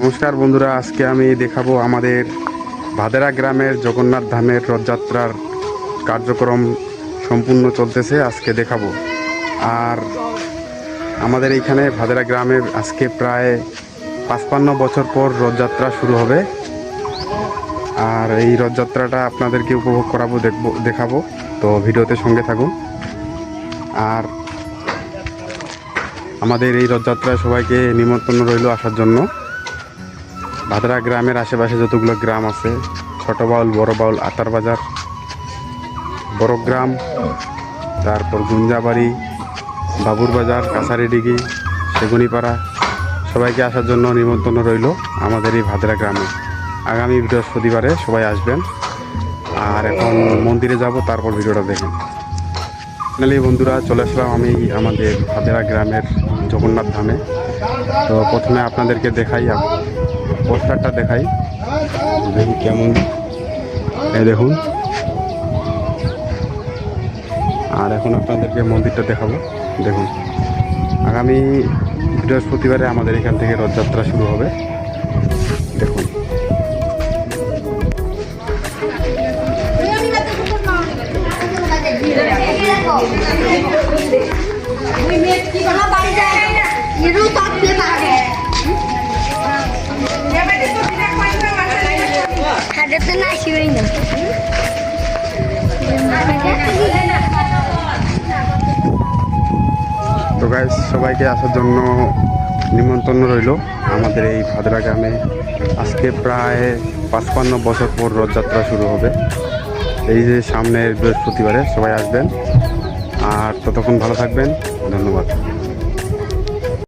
নমস্কার বন্ধুরা, আজকে আমি দেখাবো আমাদের ভাদেরা গ্রামের জগন্নাথ ধামের রথযাত্রার কার্যক্রম সম্পূর্ণ চলতেছে। আজকে দেখাবো। আর আমাদের এইখানে ভাদেরা গ্রামে আজকে প্রায় ৫৫ বছর পর রথযাত্রা শুরু হবে। আর এই রথযাত্রাটা আপনাদেরকে উপভোগ করাবো, দেখাবো। তো ভিডিওতে সঙ্গে থাকুন। আর আমাদের এই রথযাত্রায় সবাইকে নিমন্ত্রণ রইল আসার জন্য। ভাদেরা গ্রামের আশেপাশে যতগুলো গ্রাম আছে, ছোট বাউল, বড় বাউল, আতার বাজার, বড় গ্রাম, তারপর গুঞ্জাবাড়ি, বাবুর বাজার, কাছারিডিগি, সেগুনিপাড়া, সবাইকে আসার জন্য নিমন্ত্রণ রইল আমাদের এই ভাদেরা গ্রামে। আগামী বৃহস্পতিবারে সবাই আসবেন। আর এখন মন্দিরে যাব, তারপর ভিডিওটা দেখেন। ফাইনালি বন্ধুরা, চলে আসলাম আমি আমাদের ভাদেরা গ্রামের জগন্নাথ ধামে। তো প্রথমে আপনাদেরকে দেখাই, পোস্টারটা দেখাই, দেখি কেমন। এই দেখুন। আর এখন আপনাদেরকে মন্দিরটা দেখাবো। দেখুন, আগামী বৃহস্পতিবারে আমাদের এখান থেকে রথযাত্রা শুরু হবে। দেখুন, তো গাইস, সবাইকে আসার জন্য নিমন্ত্রণ রইল আমাদের এই ভাদেরা গ্রামে। আজকে প্রায় ৫৫ বছর পর রথযাত্রা শুরু হবে। এই যে সামনের বৃহস্পতিবারে সবাই আসবেন। আর ততক্ষণ ভালো থাকবেন। ধন্যবাদ।